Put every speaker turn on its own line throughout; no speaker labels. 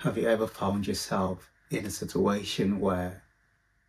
Have you ever found yourself in a situation where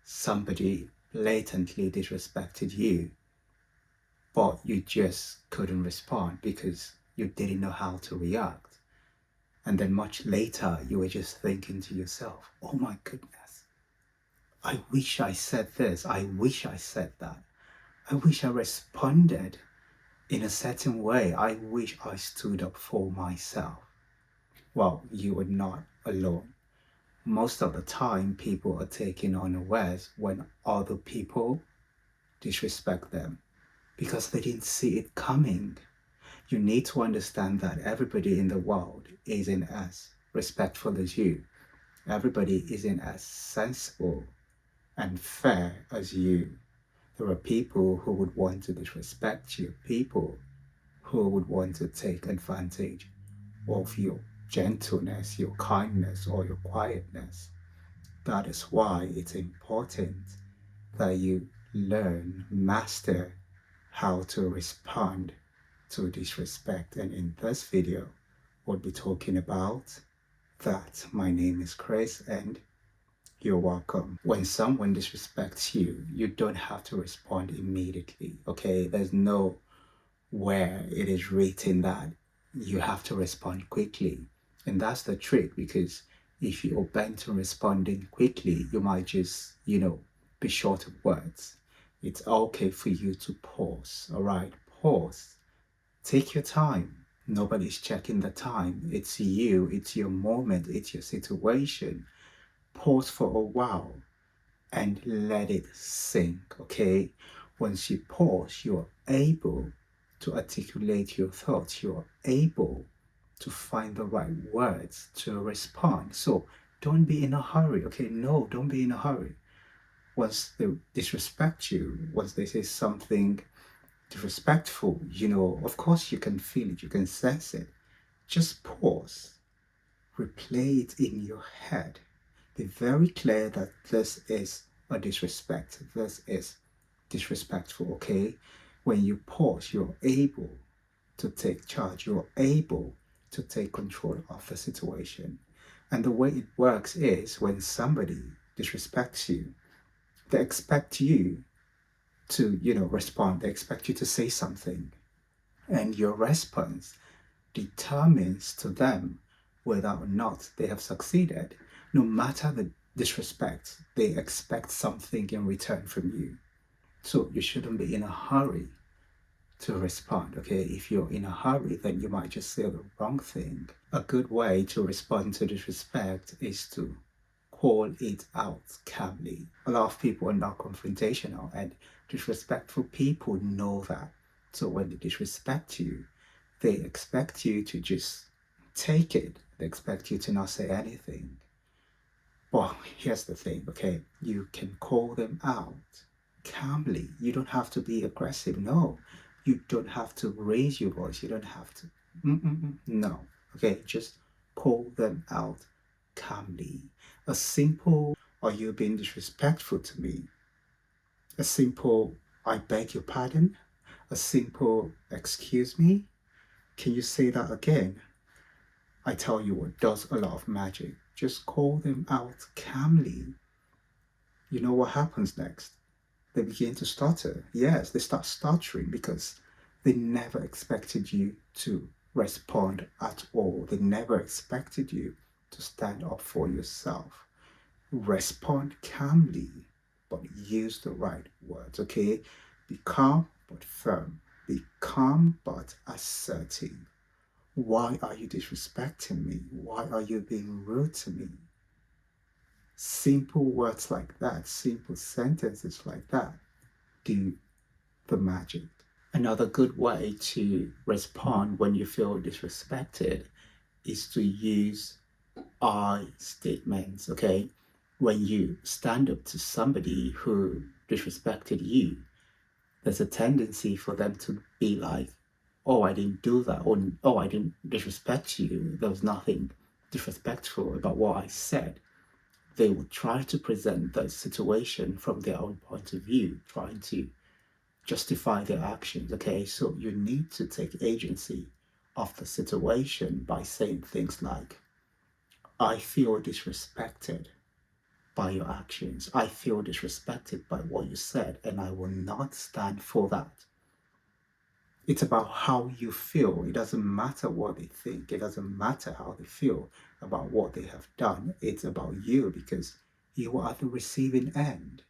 somebody blatantly disrespected you, but you just couldn't respond because you didn't know how to react? And then much later, you were just thinking to yourself, oh my goodness, I wish I said this. I wish I said that. I wish I responded in a certain way. I wish I stood up for myself. Well, you are not alone. Most of the time, people are taken unawares when other people disrespect them because they didn't see it coming. You need to understand that everybody in the world isn't as respectful as you. Everybody isn't as sensible and fair as you. There are people who would want to disrespect you, people who would want to take advantage of your gentleness, your kindness, or your quietness. That is why it's important that you learn, master how to respond to disrespect. And in this video, we'll be talking about that. My name is Chris and you're welcome. When someone disrespects you, you don't have to respond immediately, okay? There's no where it is written that you have to respond quickly. And that's the trick because if you're bent to responding quickly, you might just, be short of words. It's okay for you to pause, all right? Pause. Take your time. Nobody's checking the time. It's you, it's your moment, it's your situation. Pause for a while and let it sink, okay? Once you pause, you're able to articulate your thoughts. You're able to find the right words to respond. So don't be in a hurry, okay? No, don't be in a hurry. Once they disrespect you, once they say something disrespectful, of course you can feel it, you can sense it. Just pause, replay it in your head. Be very clear that this is a disrespect. This is disrespectful, okay? When you pause, you're able to take charge. You're able to take control of the situation. And the way it works is when somebody disrespects you, they expect you to, respond. They expect you to say something. And your response determines to them whether or not they have succeeded. No matter the disrespect, they expect something in return from you. So you shouldn't be in a hurry to respond, okay? If you're in a hurry, then you might just say the wrong thing. A good way to respond to disrespect is to call it out calmly. A lot of people are not confrontational, and disrespectful people know that. So when they disrespect you, they expect you to just take it. They expect you to not say anything. Well, here's the thing, okay? You can call them out calmly. You don't have to be aggressive. No, you don't have to raise your voice. You don't have to. No, okay? Just call them out calmly. A simple, are you being disrespectful to me? A simple, I beg your pardon? A simple, excuse me? Can you say that again? I tell you what does a lot of magic. Just call them out calmly. You know what happens next? They begin to stutter. Yes, they start stuttering because they never expected you to respond at all. They never expected you to stand up for yourself. Respond calmly, but use the right words, okay? Be calm but firm. Be calm but assertive. Why are you disrespecting me? Why are you being rude to me? Simple words like that, simple sentences like that do the magic. Another good way to respond when you feel disrespected is to use I statements, okay? When you stand up to somebody who disrespected you, there's a tendency for them to be like, oh, I didn't do that, or oh, I didn't disrespect you. There was nothing disrespectful about what I said. They would try to present the situation from their own point of view, trying to justify their actions. Okay, so you need to take agency of the situation by saying things like, I feel disrespected by your actions. I feel disrespected by what you said, and I will not stand for that. It's about how you feel. It doesn't matter what they think. It doesn't matter how they feel about what they have done. It's about you because you are at the receiving end.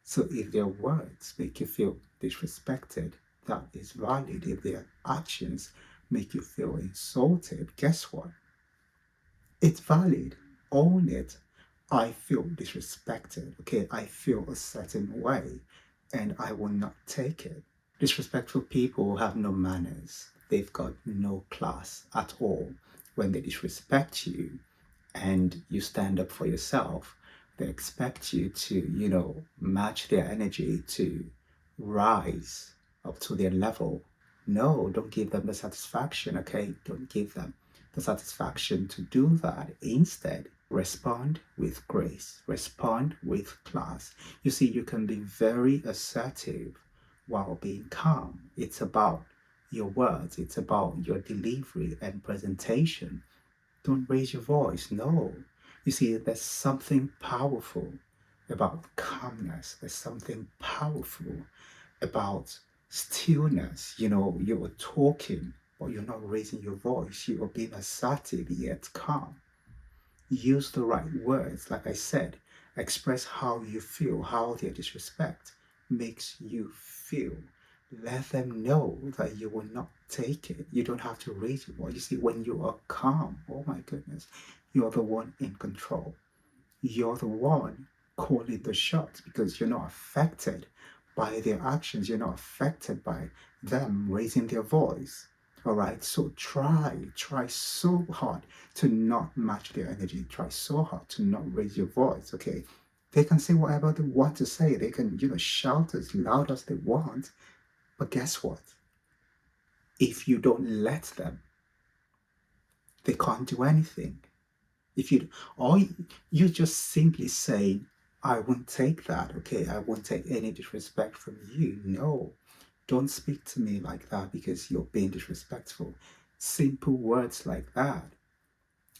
So if their words make you feel disrespected, that is valid. If their actions make you feel insulted, guess what? It's valid. Own it. I feel disrespected. Okay, I feel a certain way and I will not take it. Disrespectful people have no manners. They've got no class at all. When they disrespect you and you stand up for yourself, they expect you to, match their energy to rise up to their level. No, don't give them the satisfaction, okay? Don't give them the satisfaction to do that. Instead, respond with grace, respond with class. You see, you can be very assertive while being calm. It's about your words, it's about your delivery and presentation. Don't raise your voice. No. You see, there's something powerful about calmness. There's something powerful about stillness. You are talking, but you're not raising your voice. You are being assertive yet calm. Use the right words. Like I said, express how you feel, how their disrespect makes you feel. Let them know that you will not take it. You don't have to raise your voice. You see, when you are calm, oh my goodness, you're the one in control. You're the one calling the shots because you're not affected by their actions. You're not affected by them raising their voice. All right. So try so hard to not match their energy. Try so hard to not raise your voice. Okay. They can say whatever they want to say. They can, shout as loud as they want. But guess what? If you don't let them, they can't do anything. If you, or you just simply say, I won't take that, okay? I won't take any disrespect from you. No, don't speak to me like that because you're being disrespectful. Simple words like that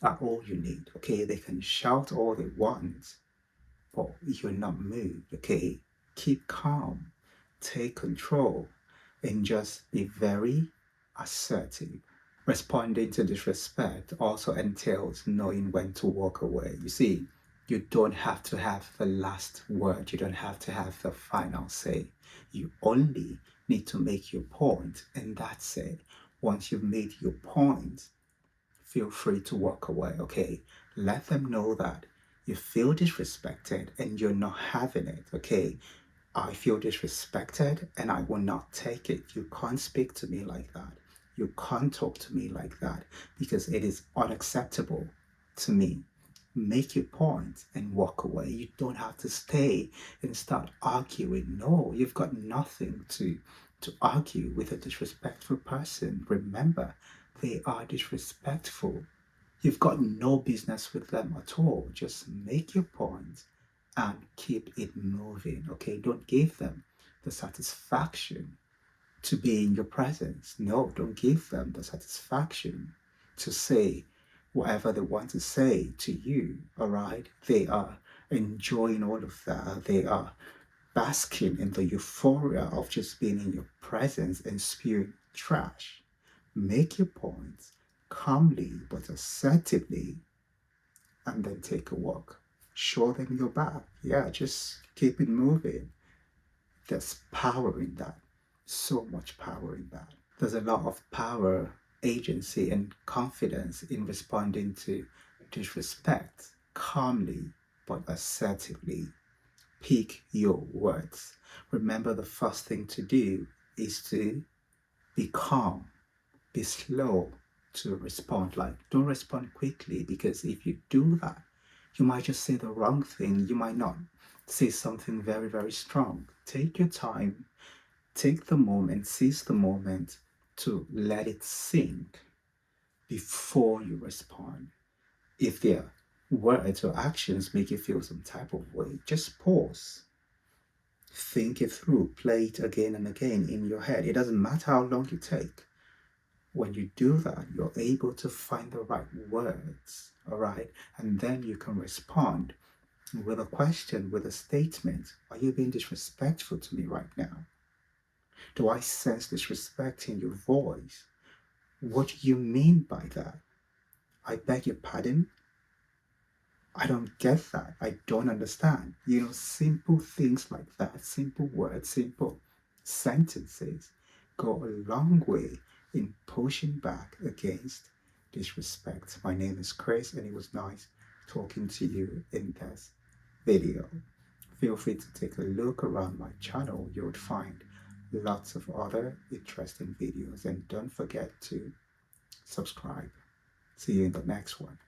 are all you need, okay? They can shout all they want, but you're not moved, okay? Keep calm, take control, and just be very assertive. Responding to disrespect also entails knowing when to walk away. You see, you don't have to have the last word, you don't have to have the final say. You only need to make your point, and that's it. Once you've made your point, feel free to walk away, okay? Let them know that you feel disrespected and you're not having it, okay? I feel disrespected and I will not take it. You can't speak to me like that. You can't talk to me like that because it is unacceptable to me. Make your point and walk away. You don't have to stay and start arguing. No, you've got nothing to argue with a disrespectful person. Remember, they are disrespectful. You've got no business with them at all. Just make your point and keep it moving. Okay, don't give them the satisfaction to be in your presence. No, don't give them the satisfaction to say whatever they want to say to you. All right, they are enjoying all of that. They are basking in the euphoria of just being in your presence and spewing trash. Make your points calmly but assertively and then take a walk. Show them your back. Yeah, just keep it moving. There's power in that. So much power in that. There's a lot of power, agency, and confidence in responding to disrespect calmly but assertively. Pick your words. Remember, the first thing to do is to be calm, be slow to respond. Like, don't respond quickly because if you do that, you might just say the wrong thing. You might not say something very, very strong. Take your time, take the moment, seize the moment to let it sink before you respond. If their words or actions make you feel some type of way, just pause. Think it through, play it again and again in your head. It doesn't matter how long you take. When you do that, you're able to find the right words, all right? And then you can respond with a question, with a statement. Are you being disrespectful to me right now? Do I sense disrespect in your voice? What do you mean by that? I beg your pardon? I don't get that. I don't understand. Simple things like that, simple words, simple sentences go a long way in pushing back against disrespect. My name is Chris, and it was nice talking to you in this video. Feel free to take a look around my channel. You would find lots of other interesting videos, and don't forget to subscribe. See you in the next one.